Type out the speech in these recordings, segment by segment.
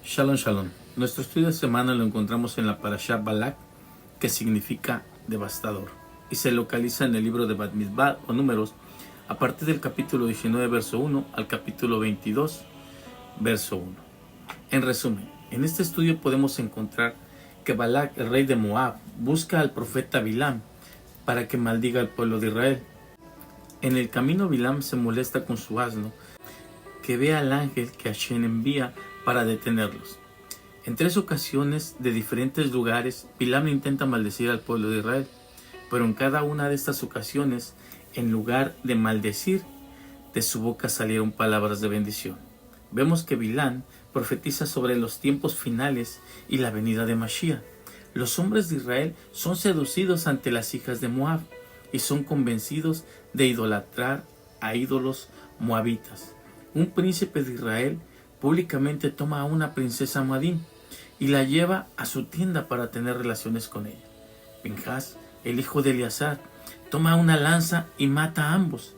Shalom, shalom. Nuestro estudio de semana lo encontramos en la Parashá Balak, que significa devastador, y se localiza en el libro de Bamidbar o Números, a partir del capítulo 19, verso 1 al capítulo 22, verso 1. En resumen, en este estudio podemos encontrar que Balak, el rey de Moab, busca al profeta Bilam para que maldiga al pueblo de Israel. En el camino, Bilam se molesta con su asno, que ve al ángel que Hashem envía para detenerlos. En 3 ocasiones de diferentes lugares, Bilam intenta maldecir al pueblo de Israel, pero en cada una de estas ocasiones, en lugar de maldecir, de su boca salieron palabras de bendición. Vemos que Bilam profetiza sobre los tiempos finales y la venida de Mashiach. Los hombres de Israel son seducidos ante las hijas de Moab y son convencidos de idolatrar a ídolos moabitas. Un príncipe de Israel públicamente toma a una princesa moabín y la lleva a su tienda para tener relaciones con ella. Pinhas, el hijo de Eleazar, toma una lanza y mata a ambos.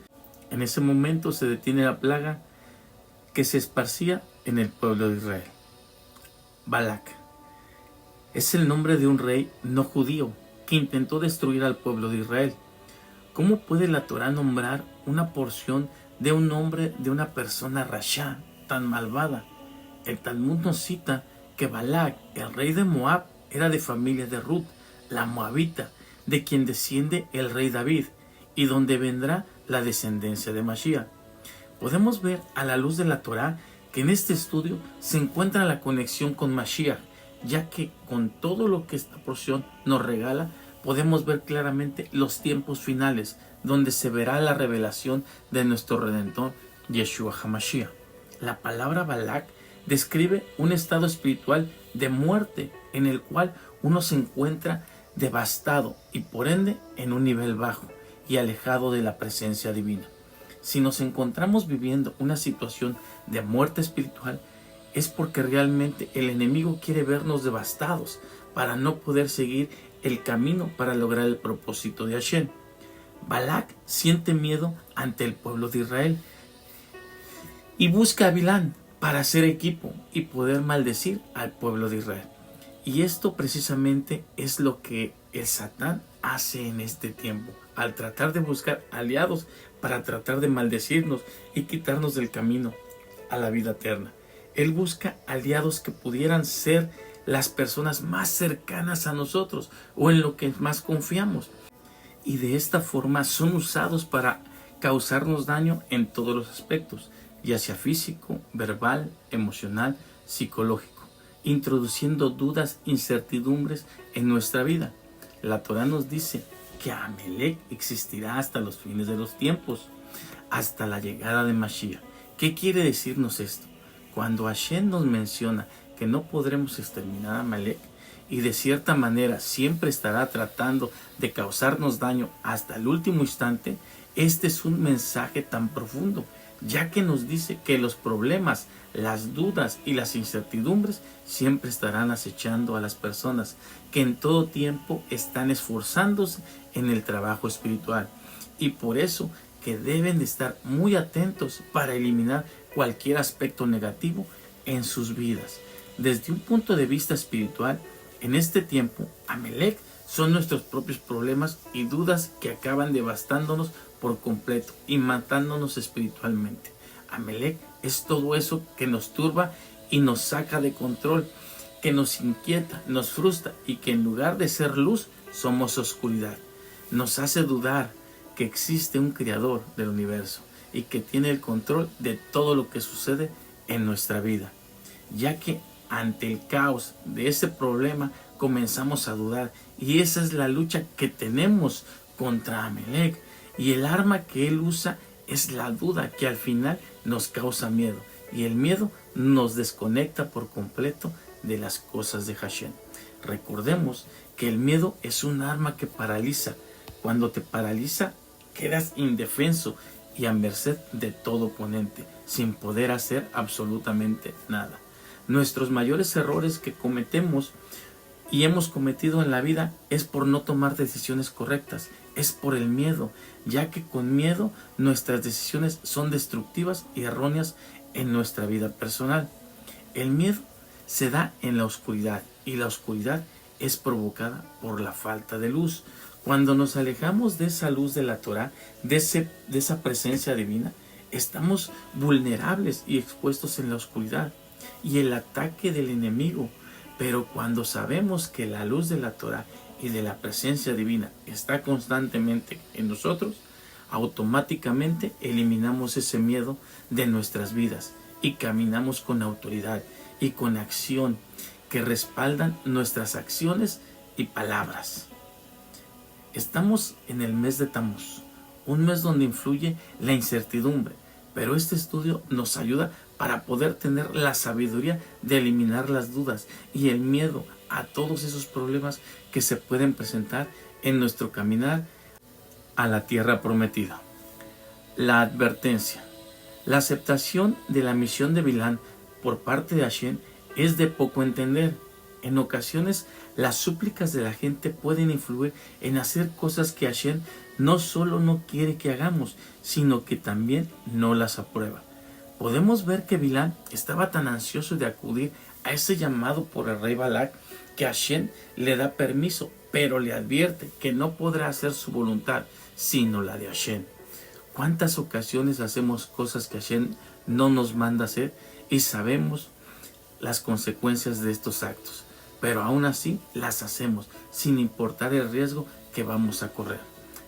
En ese momento se detiene la plaga que se esparcía en el pueblo de Israel. Balak es el nombre de un rey no judío que intentó destruir al pueblo de Israel. ¿Cómo puede la Torá nombrar una porción de un nombre de una persona rasha tan malvada? El Talmud nos cita que Balak, el rey de Moab, era de familia de Ruth, la moabita, de quien desciende el rey David, y donde vendrá la descendencia de Mashiach. Podemos ver a la luz de la Torá que en este estudio se encuentra la conexión con Mashiach, ya que con todo lo que esta porción nos regala, podemos ver claramente los tiempos finales, donde se verá la revelación de nuestro Redentor, Yeshua HaMashiach. La palabra Balak describe un estado espiritual de muerte en el cual uno se encuentra devastado y por ende en un nivel bajo y alejado de la presencia divina. Si nos encontramos viviendo una situación de muerte espiritual, es porque realmente el enemigo quiere vernos devastados para no poder seguir el camino para lograr el propósito de Hashem. Balak siente miedo ante el pueblo de Israel y busca a Bilam para hacer equipo y poder maldecir al pueblo de Israel. Y esto precisamente es lo que el Satán hace en este tiempo, al tratar de buscar aliados para tratar de maldecirnos y quitarnos del camino a la vida eterna. Él busca aliados que pudieran ser las personas más cercanas a nosotros o en lo que más confiamos. Y de esta forma son usados para causarnos daño en todos los aspectos, ya sea físico, verbal, emocional, psicológico, introduciendo dudas, incertidumbres en nuestra vida. La Torá nos dice que Amelec existirá hasta los fines de los tiempos, hasta la llegada de Mashiach. ¿Qué quiere decirnos esto? Cuando Hashem nos menciona que no podremos exterminar a Amelec y de cierta manera siempre estará tratando de causarnos daño hasta el último instante, este es un mensaje tan profundo, ya que nos dice que los problemas, las dudas y las incertidumbres siempre estarán acechando a las personas que en todo tiempo están esforzándose en el trabajo espiritual, y por eso que deben de estar muy atentos para eliminar cualquier aspecto negativo en sus vidas. Desde un punto de vista espiritual, en este tiempo, Amelec son nuestros propios problemas y dudas que acaban devastándonos por completo y matándonos espiritualmente. Amelec es todo eso que nos turba y nos saca de control, que nos inquieta, nos frustra y que en lugar de ser luz, somos oscuridad. Nos hace dudar que existe un creador del universo y que tiene el control de todo lo que sucede en nuestra vida, ya que ante el caos de ese problema comenzamos a dudar, y esa es la lucha que tenemos contra Amelec, y el arma que él usa es la duda, que al final nos causa miedo, y el miedo nos desconecta por completo de las cosas de Hashem. Recordemos que el miedo es un arma que paraliza. Cuando te paraliza, quedas indefenso y a merced de todo oponente, sin poder hacer absolutamente nada. Nuestros mayores errores que cometemos y hemos cometido en la vida es por no tomar decisiones correctas, es por el miedo, ya que con miedo nuestras decisiones son destructivas y erróneas en nuestra vida personal. El miedo se da en la oscuridad, y la oscuridad es provocada por la falta de luz. Cuando nos alejamos de esa luz de la Torá, de esa presencia divina, estamos vulnerables y expuestos en la oscuridad y el ataque del enemigo. Pero cuando sabemos que la luz de la Torá y de la presencia divina está constantemente en nosotros, automáticamente eliminamos ese miedo de nuestras vidas y caminamos con autoridad y con acción que respaldan nuestras acciones y palabras. Estamos en el mes de Tamuz, un mes donde influye la incertidumbre, pero este estudio nos ayuda para poder tener la sabiduría de eliminar las dudas y el miedo a todos esos problemas que se pueden presentar en nuestro caminar a la tierra prometida. La advertencia. La aceptación de la misión de Bilán por parte de Hashem es de poco entender. En ocasiones, las súplicas de la gente pueden influir en hacer cosas que Hashem no solo no quiere que hagamos, sino que también no las aprueba. Podemos ver que Bilán estaba tan ansioso de acudir a ese llamado por el rey Balac que Hashem le da permiso, pero le advierte que no podrá hacer su voluntad, sino la de Hashem. ¿Cuántas ocasiones hacemos cosas que Hashem no nos manda hacer y sabemos las consecuencias de estos actos? Pero aún así las hacemos sin importar el riesgo que vamos a correr.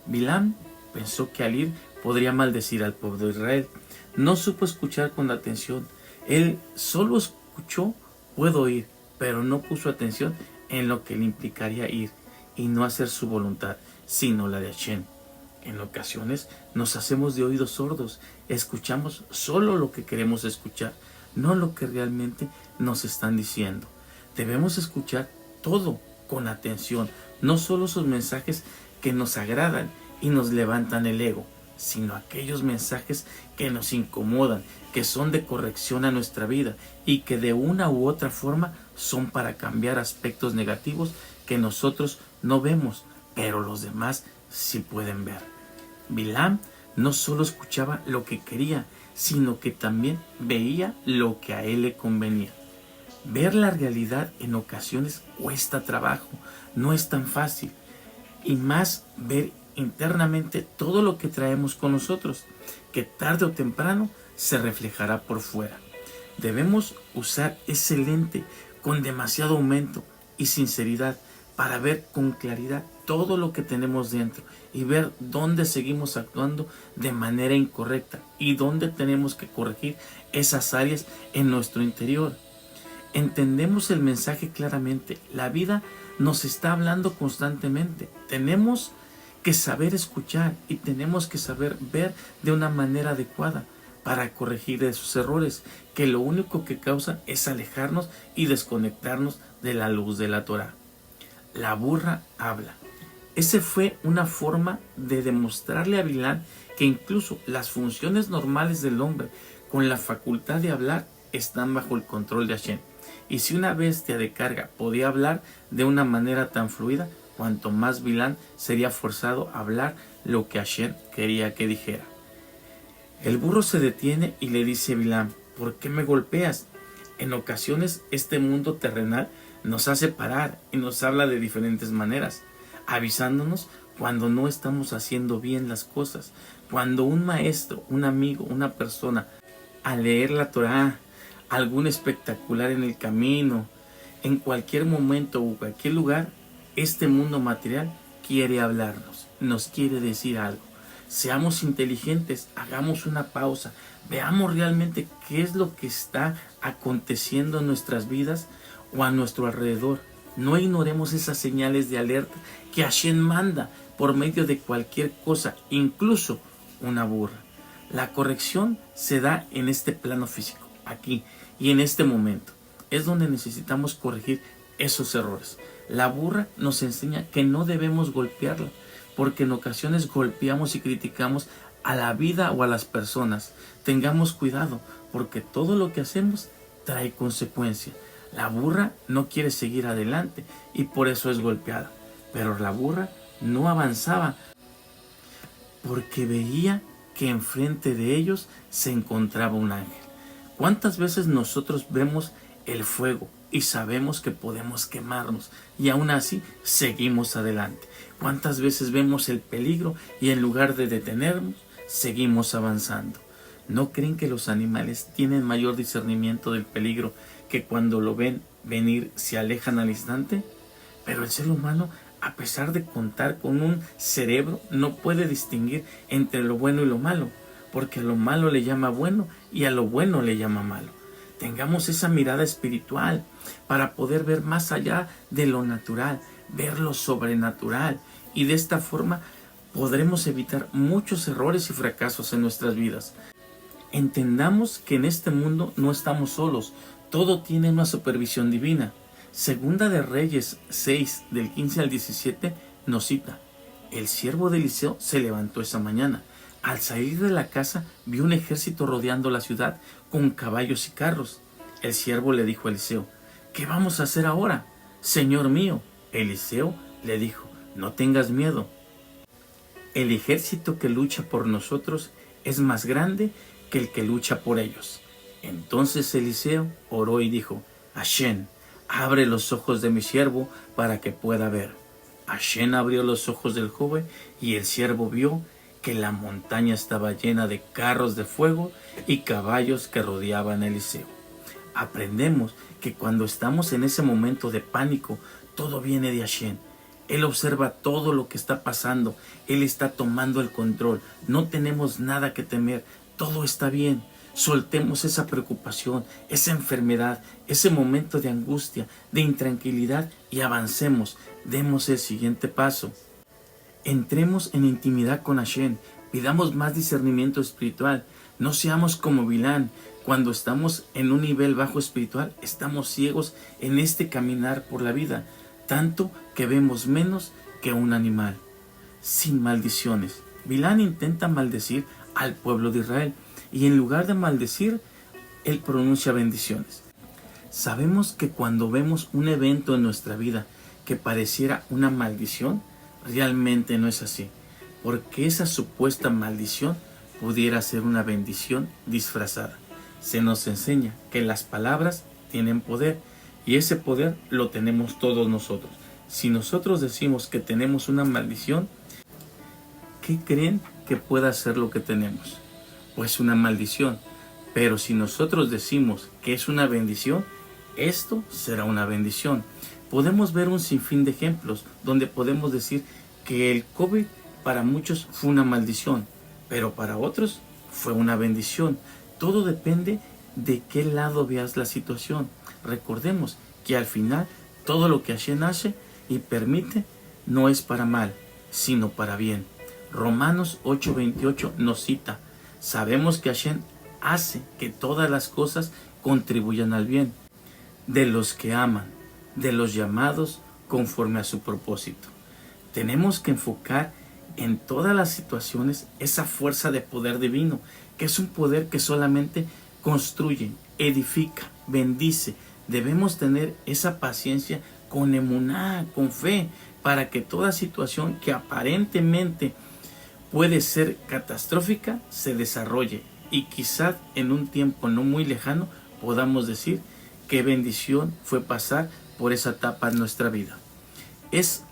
Bilam pensó que al ir podría maldecir al pueblo de Israel. No supo escuchar con atención. Él solo escuchó puedo ir, pero no puso atención en lo que le implicaría ir y no hacer su voluntad, sino la de Hashem. En ocasiones nos hacemos de oídos sordos, escuchamos solo lo que queremos escuchar, no lo que realmente nos están diciendo. Debemos escuchar todo con atención, no solo esos mensajes que nos agradan y nos levantan el ego, sino aquellos mensajes que nos incomodan, que son de corrección a nuestra vida y que de una u otra forma son para cambiar aspectos negativos que nosotros no vemos, pero los demás sí pueden ver. Bilam no solo escuchaba lo que quería, sino que también veía lo que a él le convenía. Ver la realidad en ocasiones cuesta trabajo, no es tan fácil, y más ver internamente todo lo que traemos con nosotros, que tarde o temprano se reflejará por fuera. Debemos usar ese lente con demasiado aumento y sinceridad para ver con claridad todo lo que tenemos dentro y ver dónde seguimos actuando de manera incorrecta y dónde tenemos que corregir esas áreas en nuestro interior. Entendemos el mensaje claramente. La vida nos está hablando constantemente. Tenemos que saber escuchar y tenemos que saber ver de una manera adecuada para corregir esos errores que lo único que causan es alejarnos y desconectarnos de la luz de la Torá. La burra habla. Esa fue una forma de demostrarle a Bilán que incluso las funciones normales del hombre con la facultad de hablar están bajo el control de Hashem. Y si una bestia de carga podía hablar de una manera tan fluida, cuanto más Bilán sería forzado a hablar lo que Hashem quería que dijera. El burro se detiene y le dice a Bilán: ¿por qué me golpeas? En ocasiones este mundo terrenal nos hace parar y nos habla de diferentes maneras, avisándonos cuando no estamos haciendo bien las cosas. Cuando un maestro, un amigo, una persona, al leer la Torá, algún espectacular en el camino, en cualquier momento o cualquier lugar, este mundo material quiere hablarnos, nos quiere decir algo. Seamos inteligentes, hagamos una pausa, veamos realmente qué es lo que está aconteciendo en nuestras vidas o a nuestro alrededor. No ignoremos esas señales de alerta que Hashem manda por medio de cualquier cosa, incluso una burra. La corrección se da en este plano físico, aquí y en este momento. Es donde necesitamos corregir esos errores. La burra nos enseña que no debemos golpearla, porque en ocasiones golpeamos y criticamos a la vida o a las personas. Tengamos cuidado, porque todo lo que hacemos trae consecuencia. La burra no quiere seguir adelante y por eso es golpeada. Pero la burra no avanzaba porque veía que enfrente de ellos se encontraba un ángel. ¿Cuántas veces nosotros vemos el fuego y sabemos que podemos quemarnos y aún así seguimos adelante. ¿Cuántas veces vemos el peligro y en lugar de detenernos, seguimos avanzando? ¿No creen que los animales tienen mayor discernimiento del peligro, que cuando lo ven venir se alejan al instante? Pero el ser humano, a pesar de contar con un cerebro, no puede distinguir entre lo bueno y lo malo, porque a lo malo le llama bueno y a lo bueno le llama malo. Tengamos esa mirada espiritual para poder ver más allá de lo natural, ver lo sobrenatural, y de esta forma podremos evitar muchos errores y fracasos en nuestras vidas. Entendamos que en este mundo no estamos solos, todo tiene una supervisión divina. Segunda de Reyes 6, del 15 al 17, nos cita: el siervo de Eliseo se levantó esa mañana. Al salir de la casa, vio un ejército rodeando la ciudad con caballos y carros. El siervo le dijo a Eliseo: ¿qué vamos a hacer ahora, señor mío? Eliseo le dijo: no tengas miedo. El ejército que lucha por nosotros es más grande que el que lucha por ellos. Entonces Eliseo oró y dijo: Hashem, abre los ojos de mi siervo para que pueda ver. Hashem abrió los ojos del joven y el siervo vio que la montaña estaba llena de carros de fuego y caballos que rodeaban a Eliseo. Aprendemos que cuando estamos en ese momento de pánico, todo viene de Hashem. Él observa todo lo que está pasando. Él está tomando el control. No tenemos nada que temer. Todo está bien. Soltemos esa preocupación, esa enfermedad, ese momento de angustia, de intranquilidad y avancemos. Demos el siguiente paso. Entremos en intimidad con Hashem. Pidamos más discernimiento espiritual. No seamos como Bilán. Cuando estamos en un nivel bajo espiritual, estamos ciegos en este caminar por la vida, tanto que vemos menos que un animal. Sin maldiciones. Bilán intenta maldecir al pueblo de Israel y en lugar de maldecir, él pronuncia bendiciones. Sabemos que cuando vemos un evento en nuestra vida que pareciera una maldición, realmente no es así, porque esa supuesta maldición pudiera ser una bendición disfrazada. Se nos enseña que las palabras tienen poder y ese poder lo tenemos todos nosotros. Si nosotros decimos que tenemos una maldición, ¿qué creen que pueda ser lo que tenemos? Pues una maldición. Pero si nosotros decimos que es una bendición, esto será una bendición. Podemos ver un sinfín de ejemplos donde podemos decir que el COVID para muchos fue una maldición, pero para otros fue una bendición. Todo depende de qué lado veas la situación. Recordemos que al final todo lo que Hashem hace y permite no es para mal, sino para bien. Romanos 8:28 nos cita: sabemos que Hashem hace que todas las cosas contribuyan al bien de los que aman, de los llamados conforme a su propósito. Tenemos que enfocar en todas las situaciones esa fuerza de poder divino, que es un poder que solamente construye, edifica, bendice. Debemos tener esa paciencia con emuná, con fe, para que toda situación que aparentemente puede ser catastrófica se desarrolle y quizás en un tiempo no muy lejano podamos decir qué bendición fue pasar por esa etapa en nuestra vida. Es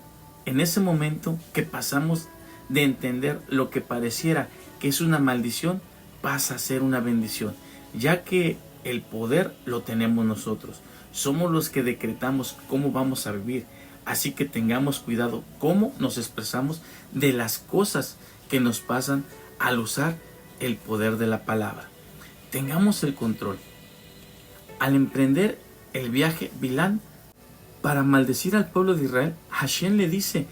en ese momento que pasamos de entender lo que pareciera que es una maldición, pasa a ser una bendición, ya que el poder lo tenemos nosotros. Somos los que decretamos cómo vamos a vivir, así que tengamos cuidado cómo nos expresamos de las cosas que nos pasan al usar el poder de la palabra. Tengamos el control. Al emprender el viaje, Bilán, para maldecir al pueblo de Israel, Hashem le dice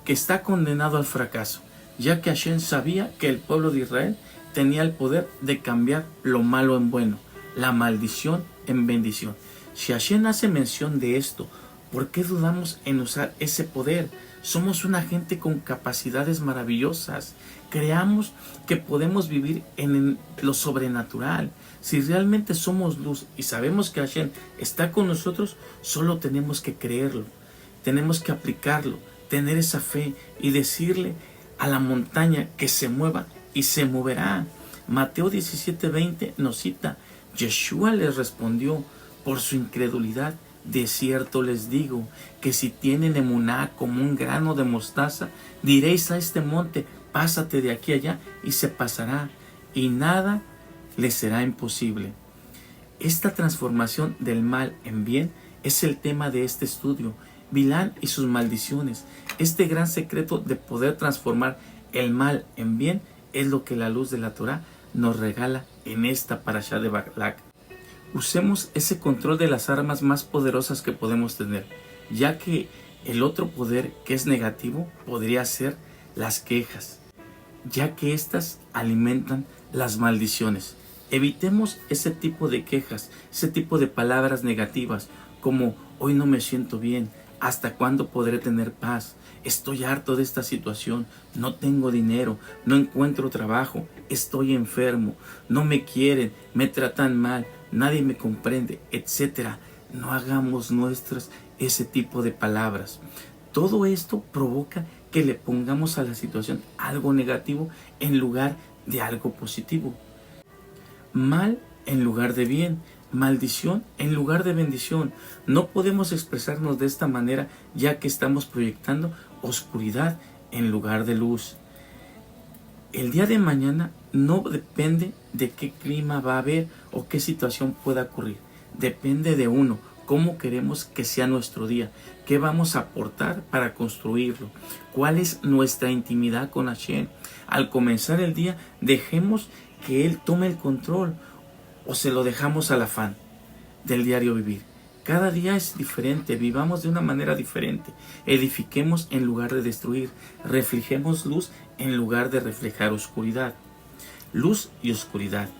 que está condenado al fracaso, ya que Hashem sabía que el pueblo de Israel tenía el poder de cambiar lo malo en bueno, la maldición en bendición. Si Hashem hace mención de esto, ¿por qué dudamos en usar ese poder? Somos una gente con capacidades maravillosas. Creamos que podemos vivir en lo sobrenatural. Si realmente somos luz y sabemos que Hashem está con nosotros, solo tenemos que creerlo. Tenemos que aplicarlo, tener esa fe y decirle a la montaña que se mueva y se moverá. Mateo 17:20 nos cita: Yeshua les respondió: por su incredulidad De cierto les digo que si tienen emuná como un grano de mostaza, diréis a este monte, pásate de aquí allá, y se pasará, y nada les será imposible. Esta transformación del mal en bien es el tema de este estudio. Bilán y sus maldiciones. Este gran secreto de poder transformar el mal en bien es lo que la luz de la Torá nos regala en esta parashá de Balak. Usemos ese control de las armas más poderosas que podemos tener, ya que el otro poder que es negativo podría ser las quejas, ya que éstas alimentan las maldiciones. Evitemos ese tipo de quejas, ese tipo de palabras negativas, como hoy no me siento bien, ¿hasta cuándo podré tener paz? Estoy harto de esta situación, no tengo dinero, no encuentro trabajo, estoy enfermo, no me quieren, me tratan mal, nadie me comprende, etc. No hagamos nuestras ese tipo de palabras. Todo esto provoca que le pongamos a la situación algo negativo en lugar de algo positivo. Mal en lugar de bien, maldición en lugar de bendición. No podemos expresarnos de esta manera, ya que estamos proyectando oscuridad en lugar de luz. El día de mañana no depende de qué clima va a haber o qué situación pueda ocurrir. Depende de uno, cómo queremos que sea nuestro día, qué vamos a aportar para construirlo, cuál es nuestra intimidad con Hashem. Al comenzar el día, dejemos que Él tome el control o se lo dejamos al afán del diario vivir. Cada día es diferente, vivamos de una manera diferente, edifiquemos en lugar de destruir, reflejemos luz en lugar de reflejar oscuridad. Luz y oscuridad.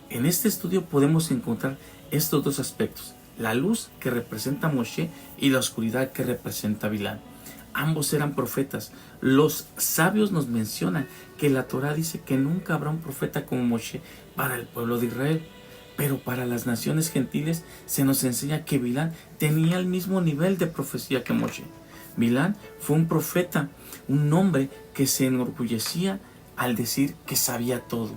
En este estudio podemos encontrar estos dos aspectos, la luz que representa a Moshe y la oscuridad que representa a Bilán. Ambos eran profetas. Los sabios nos mencionan que la Torá dice que nunca habrá un profeta como Moshe para el pueblo de Israel. Pero para las naciones gentiles se nos enseña que Bilán tenía el mismo nivel de profecía que Moshe. Bilán fue un profeta, un hombre que se enorgullecía al decir que sabía todo.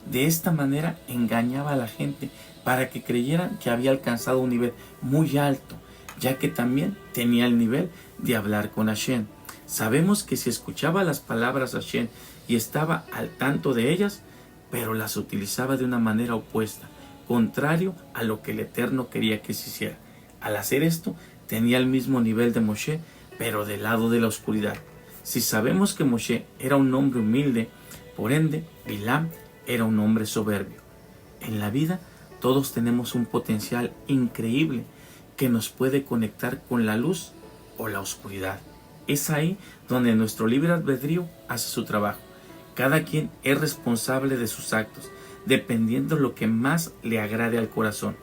De esta manera engañaba a la gente para que creyeran que había alcanzado un nivel muy alto, ya que también tenía el nivel de hablar con Hashem. Sabemos que si escuchaba las palabras de Hashem y estaba al tanto de ellas, pero las utilizaba de una manera opuesta, contrario a lo que el Eterno quería que se hiciera. Al hacer esto, tenía el mismo nivel de Moshe, pero del lado de la oscuridad. Si sabemos que Moshe era un hombre humilde, por ende, Bilam era un hombre soberbio. En la vida, todos tenemos un potencial increíble que nos puede conectar con la luz o la oscuridad. Es ahí donde nuestro libre albedrío hace su trabajo. Cada quien es responsable de sus actos, dependiendo lo que más le agrade al corazón.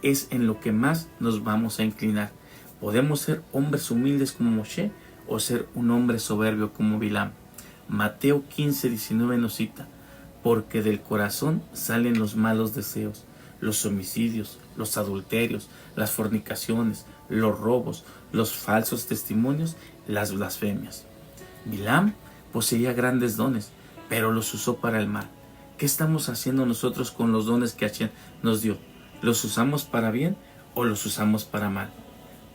Es en lo que más nos vamos a inclinar. Podemos ser hombres humildes como Moshe o ser un hombre soberbio como Bilam. Mateo 15:19 nos cita: porque del corazón salen los malos deseos, los homicidios, los adulterios, las fornicaciones, los robos, los falsos testimonios, las blasfemias. Bilam poseía grandes dones, pero los usó para el mal. ¿Qué estamos haciendo nosotros con los dones que Hashem nos dio? ¿Los usamos para bien o los usamos para mal?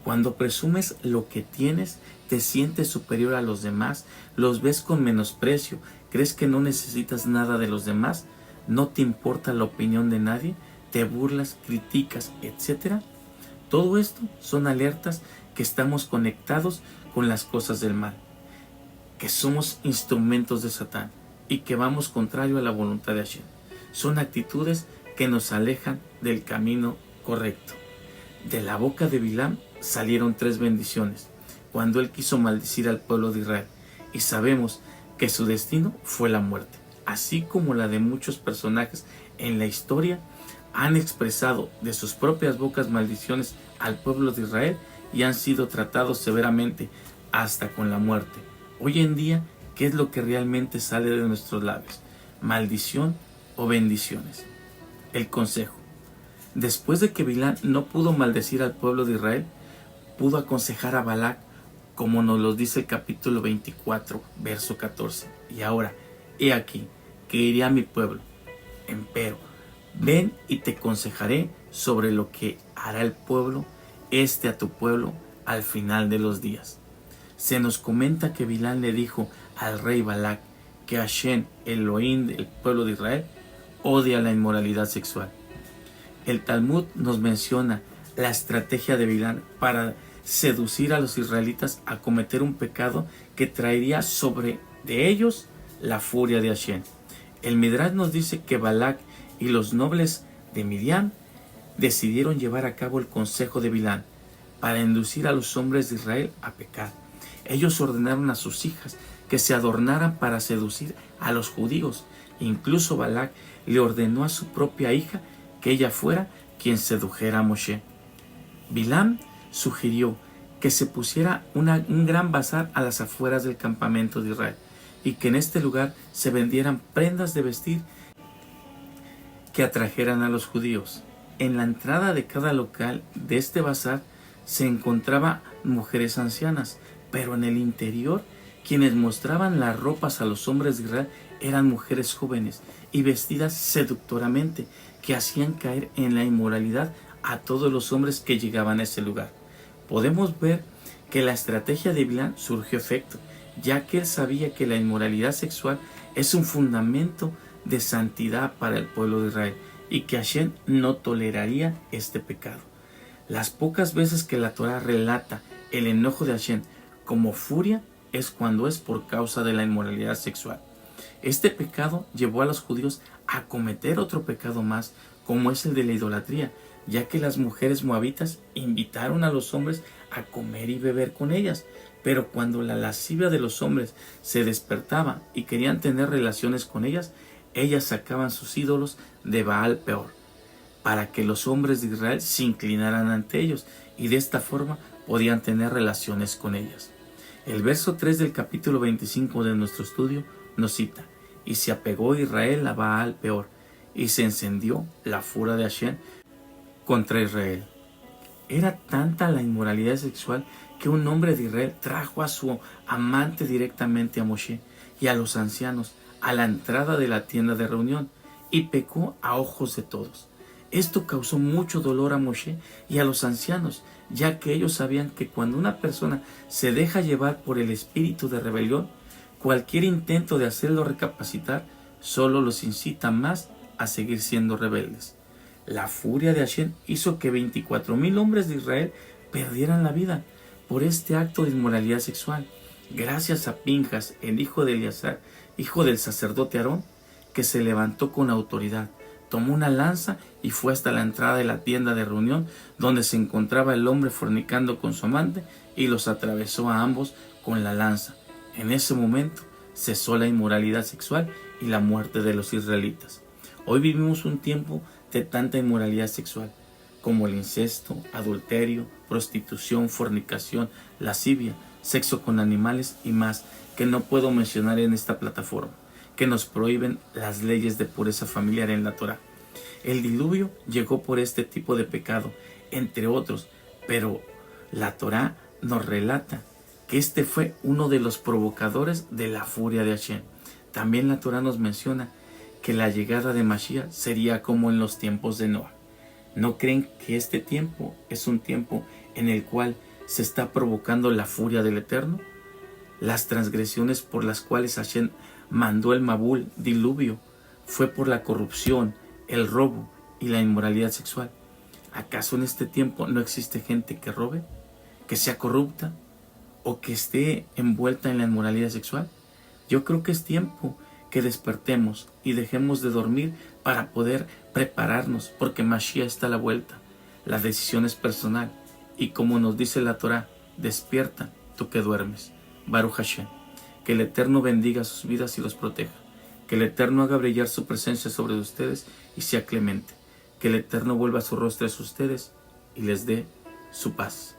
Cuando presumes lo que tienes, te sientes superior a los demás, los ves con menosprecio, crees que no necesitas nada de los demás, no te importa la opinión de nadie, te burlas, criticas, etc. Todo esto son alertas que estamos conectados con las cosas del mal, que somos instrumentos de Satán y que vamos contrario a la voluntad de Hashem. Son actitudes que nos alejan del camino correcto. De la boca de Bilam salieron 3 bendiciones cuando él quiso maldecir al pueblo de Israel, y sabemos que su destino fue la muerte, así como la de muchos personajes en la historia han expresado de sus propias bocas maldiciones al pueblo de Israel y han sido tratados severamente hasta con la muerte. Hoy en día, ¿qué es lo que realmente sale de nuestros labios? ¿Maldición o bendiciones? El consejo: después de que Bilán no pudo maldecir al pueblo de Israel, pudo aconsejar a Balak, como nos lo dice el capítulo 24, verso 14. Y ahora, he aquí, que iré a mi pueblo. Empero, ven y te aconsejaré sobre lo que hará el pueblo a tu pueblo al final de los días. Se nos comenta que Bilam le dijo al rey Balac que Hashem, Elohim del pueblo de Israel, odia la inmoralidad sexual. El Talmud nos menciona la estrategia de Bilam para seducir a los israelitas a cometer un pecado que traería sobre de ellos la furia de Hashem. El Midrash nos dice que Balac y los nobles de Midian decidieron llevar a cabo el consejo de Bilam para inducir a los hombres de Israel a pecar. Ellos ordenaron a sus hijas que se adornaran para seducir a los judíos. Incluso Balac le ordenó a su propia hija que ella fuera quien sedujera a Moshe. Bilam sugirió que se pusiera un gran bazar a las afueras del campamento de Israel y que en este lugar se vendieran prendas de vestir que atrajeran a los judíos. En la entrada de cada local de este bazar se encontraban mujeres ancianas, pero en el interior quienes mostraban las ropas a los hombres de Israel eran mujeres jóvenes y vestidas seductoramente que hacían caer en la inmoralidad a todos los hombres que llegaban a ese lugar. Podemos ver que la estrategia de Bilam surgió efecto, ya que él sabía que la inmoralidad sexual es un fundamento de santidad para el pueblo de Israel y que Hashem no toleraría este pecado. Las pocas veces que la Torah relata el enojo de Hashem como furia es cuando es por causa de la inmoralidad sexual. Este pecado llevó a los judíos a cometer otro pecado más, como es el de la idolatría, ya que las mujeres moabitas invitaron a los hombres a comer y beber con ellas. Pero cuando la lascivia de los hombres se despertaba y querían tener relaciones con ellas, ellas sacaban sus ídolos de Baal Peor, para que los hombres de Israel se inclinaran ante ellos y de esta forma podían tener relaciones con ellas. El verso 3 del capítulo 25 de nuestro estudio nos cita: y se apegó Israel a Baal Peor, y se encendió la furia de Hashem contra Israel. Era tanta la inmoralidad sexual que un hombre de Israel trajo a su amante directamente a Moshe y a los ancianos a la entrada de la tienda de reunión y pecó a ojos de todos. Esto causó mucho dolor a Moshe y a los ancianos, ya que ellos sabían que cuando una persona se deja llevar por el espíritu de rebelión, cualquier intento de hacerlo recapacitar solo los incita más a seguir siendo rebeldes. La furia de Hashem hizo que 24,000 hombres de Israel perdieran la vida por este acto de inmoralidad sexual, gracias a Pinjas, el hijo de Eleazar, hijo del sacerdote Aarón, que se levantó con autoridad, tomó una lanza y fue hasta la entrada de la tienda de reunión donde se encontraba el hombre fornicando con su amante y los atravesó a ambos con la lanza. En ese momento cesó la inmoralidad sexual y la muerte de los israelitas. Hoy vivimos un tiempo de tanta inmoralidad sexual como el incesto, adulterio, prostitución, fornicación, lascivia, sexo con animales y más que no puedo mencionar en esta plataforma, que nos prohíben las leyes de pureza familiar en la Torah. El diluvio llegó por este tipo de pecado, entre otros, pero la Torah nos relata que este fue uno de los provocadores de la furia de Hashem. También la Torah nos menciona que la llegada de Mashiach sería como en los tiempos de Noah. ¿No creen que este tiempo es un tiempo en el cual se está provocando la furia del Eterno? Las transgresiones por las cuales Hashem mandó el Mabul, diluvio, fue por la corrupción, el robo y la inmoralidad sexual. ¿Acaso en este tiempo no existe gente que robe, que sea corrupta o que esté envuelta en la inmoralidad sexual? Yo creo que es tiempo que despertemos y dejemos de dormir para poder prepararnos, porque Mashiach está a la vuelta. La decisión es personal y como nos dice la Torah, despierta tú que duermes. Baruch Hashem. Que el Eterno bendiga sus vidas y los proteja. Que el Eterno haga brillar su presencia sobre ustedes y sea clemente. Que el Eterno vuelva su rostro hacia ustedes y les dé su paz.